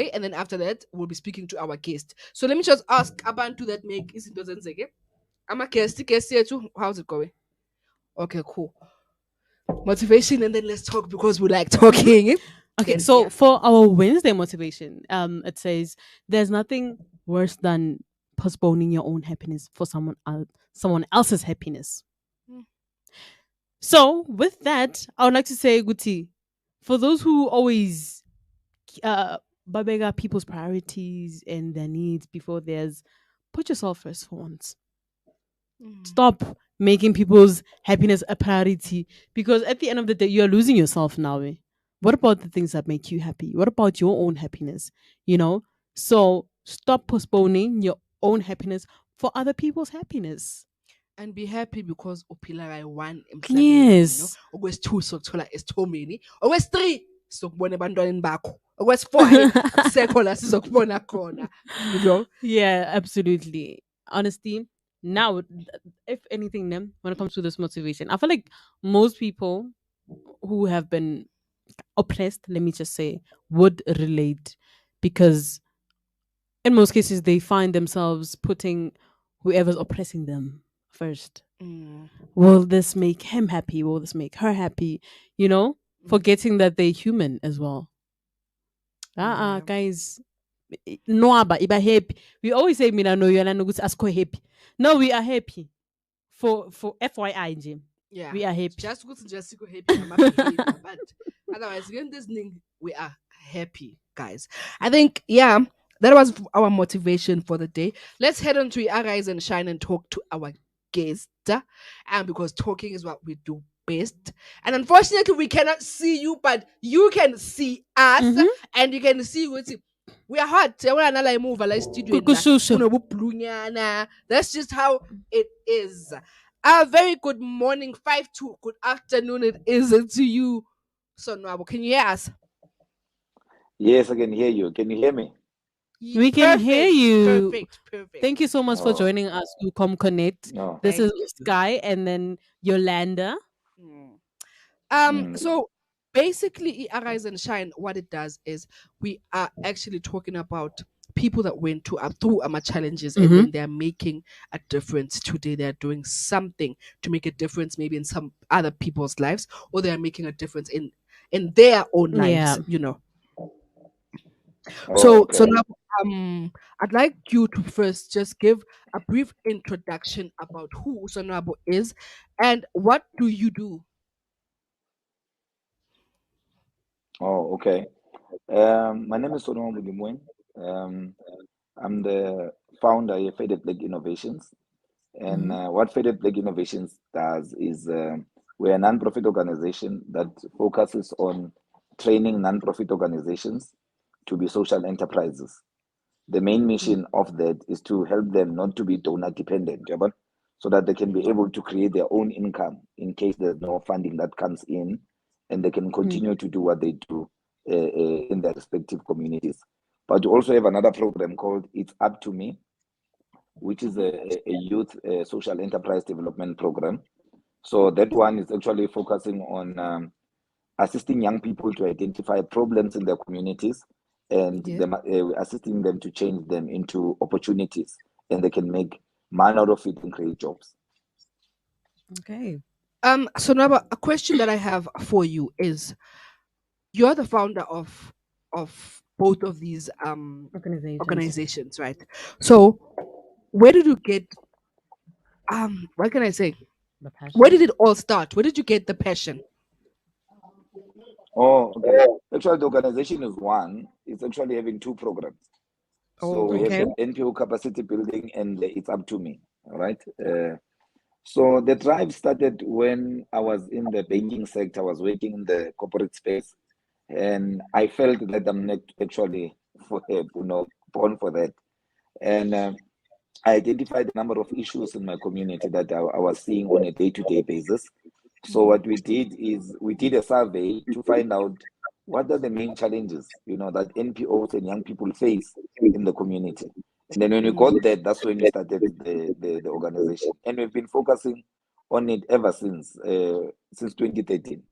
Okay, and then after that, we'll be speaking to our guest. So let me just ask Abantu that make izinto zenzeke. I'm a guest here too. How's it going? Okay, cool. Motivation, and then let's talk because we like talking. Okay, Then so yeah. for our Wednesday motivation, it says there's nothing worse than postponing your own happiness for someone else's happiness. Mm. So with that, I would like to say, Guti, for those who always babega people's priorities and their needs before theirs, put yourself first for once. Mm. Stop making people's happiness a priority because at the end of the day, you're losing yourself now. Eh? What about the things that make you happy? What about your own happiness? You know, so stop postponing your own happiness for other people's happiness. And be happy because uphila kayi-1 emhlabeni, Yes. okwesi-2 sokuthola esithomeni, okwesi-3 sokubona ebantwaneni bakho, okwesi-4 hayi akusekho la sizokubona khona. Yeah, absolutely. Honestly, now, if anything, then when it comes to this motivation, I feel like most people who have been oppressed, let me just say, would relate because in most cases they find themselves putting whoever's oppressing them first. Mm, Will this make him happy? Will this make her happy? You know, mm, forgetting that they're human as well. yeah. Guys, no, but iba happy. We always say, "Mina no, you're not ask happy." No, we are happy for FYI, Jim. Yeah, We are happy. just ukuthi nje sikho happy ngama-behavior, but otherwise again this thing we are happy, guys. I think yeah, that was our motivation for the day. Let's head on to Arise and Shine and talk to our guest, and because talking is what we do best. And unfortunately we cannot see you, but you can see us, Mm-hmm. and you can see what we are hot. Yabona nala imuva la studio la Kukushushu. kunobubhlunyana. That's just how it is. A very good morning, 5 to good afternoon. It is to you, Sonwabo. Can you hear us? Yes, I can hear you. Can you hear me? We can hear Perfect, you. perfect, perfect. Thank you so much for Oh, joining us to Come Connect. no. This Thank is you. Sky and then Yolanda. Mm. Mm. So basically, Arise and Shine, what it does is we are actually talking about people that went to through challenges, and Mm-hmm. then they're making a difference today. They're doing something to make a difference, maybe in some other people's lives, or they're making a difference in their own Yeah. lives. Oh, So okay. now I'd like you to first just give a brief introduction about who Sonwabo is and what do you do. Oh, okay. My name is Sonwabo. Um, I'm the founder of Faded Black Innovations. And Mm-hmm. what Faded Black Innovations does is we're a non-profit organization that focuses on training non-profit organizations to be social enterprises. The main mission of that is to help them not to be donor dependent, yabo, so that they can be able to create their own income in case there's no funding that comes in, and they can Mm-hmm. continue to do what they do in their respective communities. But we also have another program called It's Up to Me, which is Mhm. a youth social enterprise development program. So that one is actually focusing on assisting young people to identify problems in their communities and Yeah. them, assisting them to change them into opportunities, and they can make money out of it and create jobs. Okay. So now a question that I have for you is you're the founder of both of these Organizations. organizations, right? So where did you get what can I say? The Where passion. did it all start? Where did you get the passion? Oh, okay. Actually, the organization is one. It's actually having two programs. So Oh, we have Okay. the NPO capacity building and It's Up to Me. All right. So the drive started when I was in the banking sector. I was working in the corporate space, and I felt that I'm not actually born for that. And I identified a number of issues in my community that I was seeing on a day-to-day basis. So mhm. what we did is we did a survey to find out what are the main challenges, that NPOs and young people face in the community. And then when we Mm. got that, that's when we started the organization. And we've been focusing on it ever since 2013.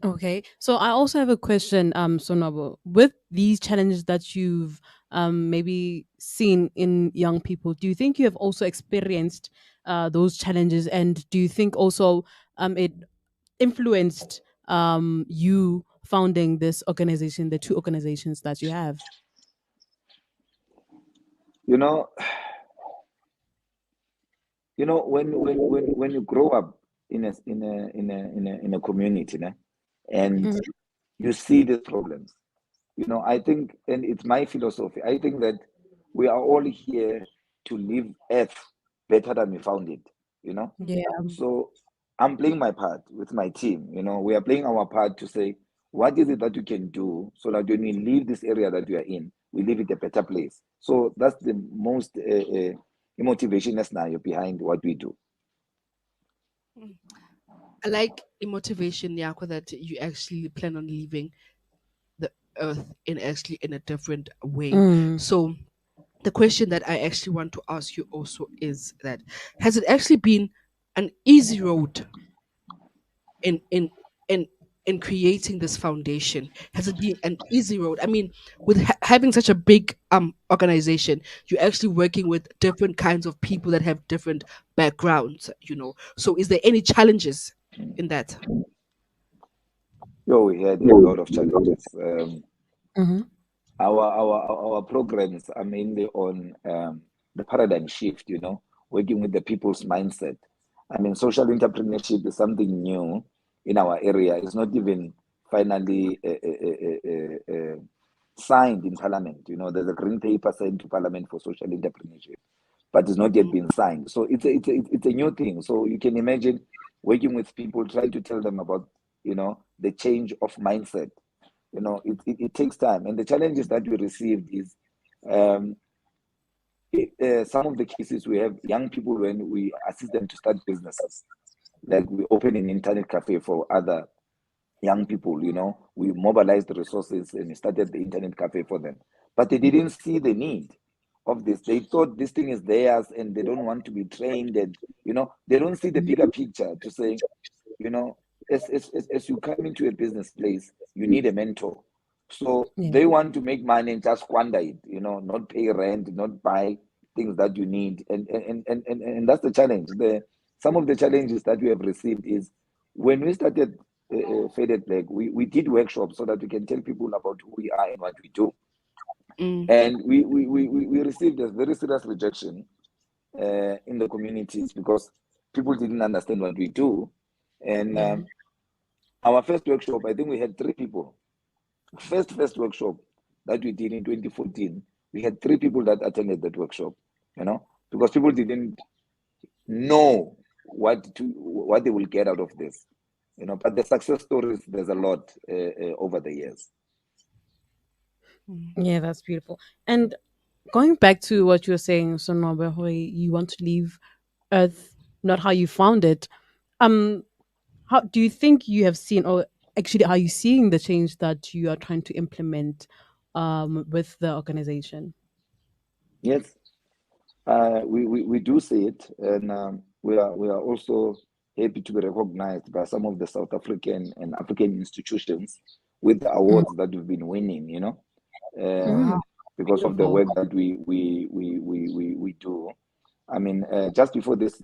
Okay. So I also have a question, Sonabo. With these challenges that you've maybe seen in young people, do you think you have also experienced those challenges, and do you think also it influenced you founding this organization, the two organizations that you have? You know, when you grow up in a community, né, and Mhm. you see these problems, I think, and it's my philosophy, I think that we are all here to leave Earth better than we found it, you know. Yeah. So I'm playing my part with my team. We are playing our part to say, what is it that you can do so that when we leave this area that we are in, we leave it a better place. So that's the most motivation scenario behind what we do. Mm. I like the motivation, Yako, that you actually plan on leaving the earth in actually in a different way. Mm. So the question that I actually want to ask you also is that has it actually been an easy road in in in in creating this foundation? Has it been an easy road? I mean, with having such a big organization, you're actually working with different kinds of people that have different backgrounds, so is there any challenges in that? Yo, we had a lot of challenges. Mm-hmm. Our programs are mainly on the paradigm shift, working with the people's mindset. I mean, social entrepreneurship is something new in our area. It's not even finally signed in Parliament. There's a green paper sent to Parliament for social entrepreneurship, but it's not yet Mm, been signed. So it's a new thing. So you can imagine working with people, trying to tell them about the change of mindset. It takes time, and the challenges that we received is um, some of the cases we have young people when we assist them to start businesses, like we open an internet cafe for other young people. We mobilized the resources and we started the internet cafe for them, but they didn't see the need of this. They thought this thing is theirs and they don't want to be trained, and they don't see the bigger picture to say, you know, as you come into a business place, you need a mentor. So Yeah. they want to make money and just squander it, not pay rent, not buy things that you need. And that's the challenge. Some of the challenges that we have received is when we started Faded Black, we did workshops so that we can tell people about who we are and what we do. mm, And we received a very serious rejection in the communities because people didn't understand what we do. And Yeah. our first workshop, I think we had three people. First workshop that we did in 2014, we had three people that attended that workshop, because people didn't know what they will get out of this, But the success stories, there's a lot over the years. mm. Yeah, that's beautiful. And going back to what you were saying, Sonwabo, how you want to leave Earth, not how you found it. Um, how do you think you have seen, or actually, are you seeing the change that you are trying to implement with the organization? Yes, we do see it, and we are also happy to be recognized by some of the South African and African institutions with the Mm. awards that we've been winning, uh, Mm. Wow. because of the Beautiful. work that we do. I mean, just before this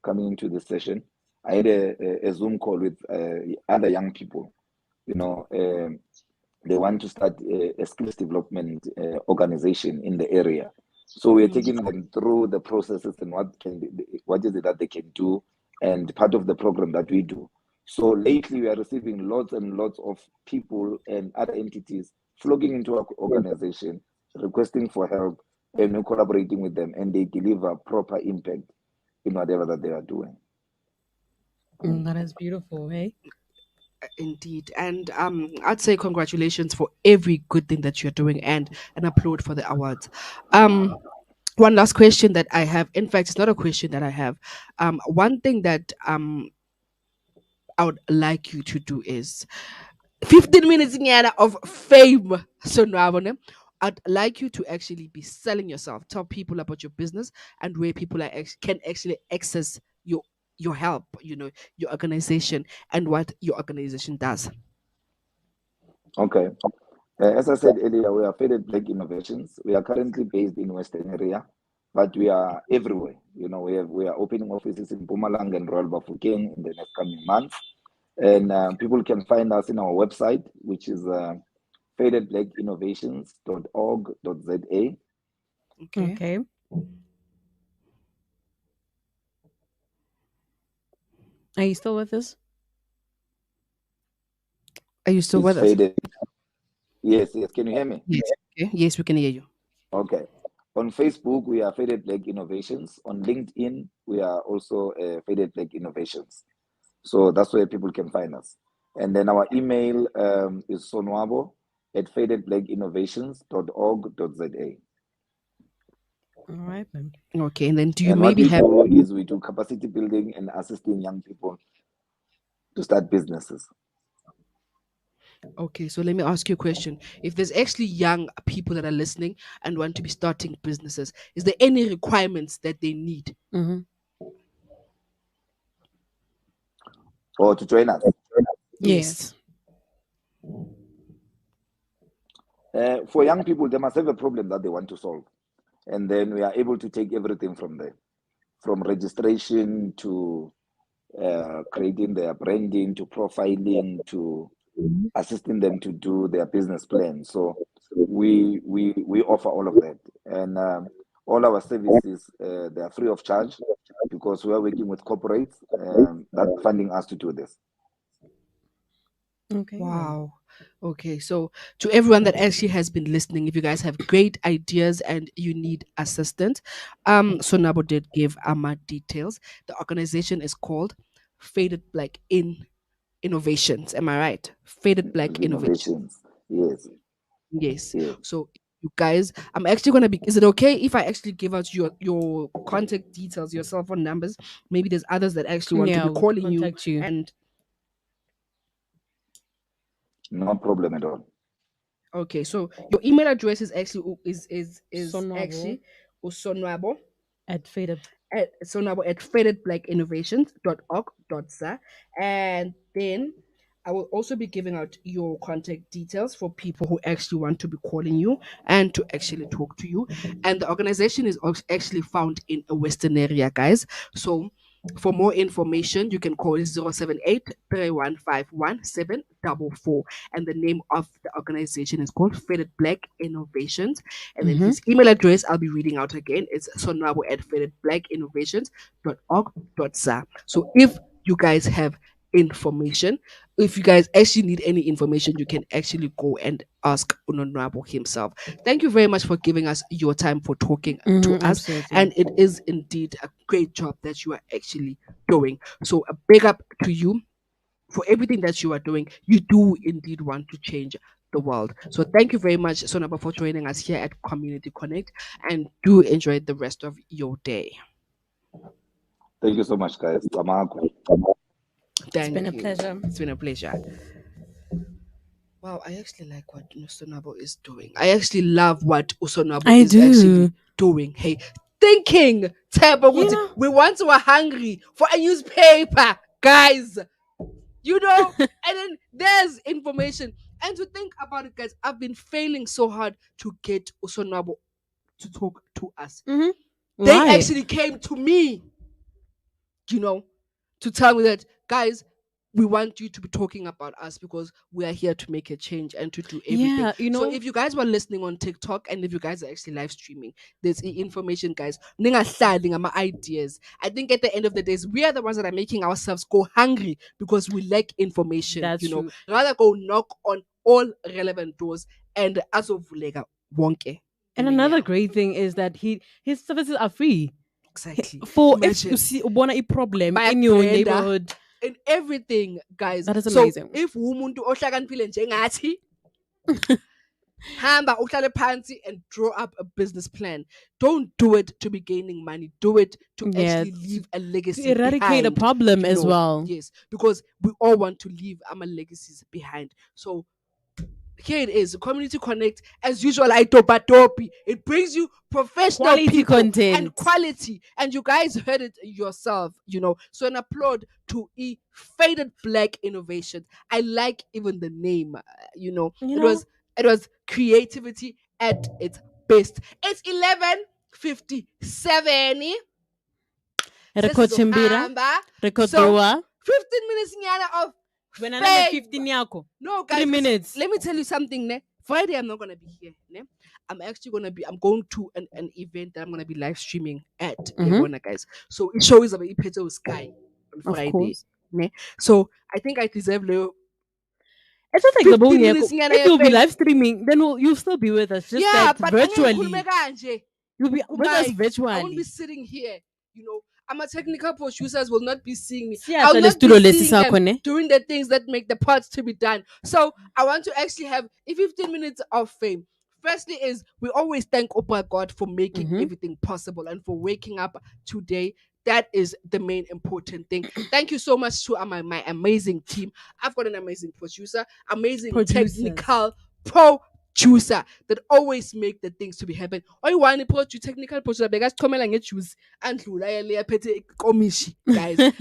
coming into this session, I had a Zoom call with other young people. They want to start a skills development organization in the area. So we're Mm, taking them through the processes and what is it that they can do, and part of the program that we do. So lately, we are receiving lots and lots of people and other entities flocking into our organization, requesting for help, and we're collaborating with them, and they deliver proper impact in whatever that they are doing. That is beautiful, hey? indeed, and I'd say congratulations for every good thing that you're doing, and an applaud for the awards. One last question that I have, in fact, it's not a question that I have. One thing that I would like you to do is 15 minutes nyana of fame. So now I'd like you to actually be selling yourself. Tell people about your business and where people can actually access your your help, your organization and what your organization does. Okay. As I said earlier, we are Faded Black Innovations. We are currently based in Western area, but we are everywhere. We are opening offices in Mpumalanga and Royal Bafokeng in the next coming months. And people can find us in our website, which is fadedblackinnovations.org.za. Okay. Are you still with us? Are you still It's with us? faded. Yes. Can you hear me? Yes. Okay. Yes, we can hear you. Okay. On Facebook, we are Faded Black Innovations. On LinkedIn, we are also Faded Black Innovations. So that's where people can find us. And then our email is Sonwabo at fadedblackinnovations.org.za. All right then. Okay, and then do you And maybe what we have do is we do capacity building and assisting young people to start businesses. Okay, so let me ask you a question. If there's actually young people that are listening and want to be starting businesses, is there any requirements that they need? Mm-hmm. Or to join us. Yes. For young people, they must have a problem that they want to solve. And then we are able to take everything from there, from registration to creating their branding, to profiling, to assisting them to do their business plan. So we offer all of that, and all our services they are free of charge because we are working with corporates that are funding us to do this. Okay. then. Wow. Okay, so to everyone that actually has been listening, if you guys have great ideas and you need assistance, Sonabo did give Amma details. The organization is called Faded Black Innovations. Am I right? Faded Black Innovations. Innovations, Yes. yes. So you guys, I'm actually gonna be. Is it okay if I actually give out your contact details, your cell phone numbers? Maybe there's others that actually want to Yeah, be we'll calling you. contact you. And No problem at all. okay, so your email address is actually Sonwabo actually Sonwabo at Faded. at fadedblackinnovations.org.za, and then I will also be giving out your contact details for people who actually want to be calling you and to actually talk to you. And the organization is actually found in a Western area, guys. So for more information, you can call 078 3151744. And the name of the organization is called Faded Black Innovations. And then Mm-hmm. his email address, I'll be reading out again. It's sonwabo at fadedblackinnovations.org.za. So if you guys have information, if you guys actually need any information, you can actually go and ask Unonwabo himself. Thank you very much for giving us your time for talking to us. Absolutely. And it is indeed a great job that you are actually doing. So a big up to you for everything that you are doing. You do indeed want to change the world. So thank you very much, Sonaba, for joining us here at Community Connect, and do enjoy the rest of your day. Thank you so much, guys. Tamaku. Thank been a you. pleasure. It's been a pleasure. Wow, I actually like what Usonabo is doing. I actually love what Usonabo I is do. actually doing. Hey, thinking, You know? we once were hungry for a newspaper, guys. And then there's information. And to think about it, guys, I've been failing so hard to get Usonabo to talk to us. Mm-hmm. They Why? actually came to me, to tell me that, guys, we want you to be talking about us because we are here to make a change and to do everything. Yeah, you So know. if you guys were listening on TikTok and if you guys are actually live streaming, there's information, guys. Ningahlali my ideas. I think at the end of the day, we are the ones that are making ourselves go hungry because we lack information. That's true. Rather go knock on all relevant doors and azovulega wonke. And another great thing is that his services are free. Exactly. For Imagine. if you see a problem By in your Brenda. neighborhood. In everything, guys. That is So amazing. if umuntu ohlakaniphile njengathi hamba uhlale phansi and draw up a business plan. Don't do it to be gaining money. Do it to actually leave a legacy to eradicate a behind, problem as well. Yes, because we all want to leave our legacies behind. So here it is, Community Connect. As usual, I dopi. It brings you professional Quality people content. and quality. And you guys heard it yourself, So an applaud to Faded Black Innovation. I like even the name, it was creativity at its best. It's 11:57. Record chimbira. Record So 15 minutes of when fame. another 15 yako. No, guys. 3 minutes. Let me tell you something, ne? Friday, I'm not gonna be here. Ne? I'm going to an event that I'm gonna be live streaming at Lebona, guys. So it shows about Ipeto Sky on Friday. Ne? So I think I deserve Leo. It's not like the 15 bone minutes if you'll be live streaming, then you'll still be with us. Just like but virtually. You'll be with us virtually. I won't be sitting here, I'm a technical producers will not be seeing me. Yeah, I'll not be seeing them doing the things that make the parts to be done. So I want to actually have 15 minutes of fame. Firstly is we always thank Opa God for making everything possible and for waking up today. That is the main important thing. Thank you so much to my amazing team. I've got an amazing producer, technical producer that always make the things to be happen. Or you want to technical producer because come and choose and guys. So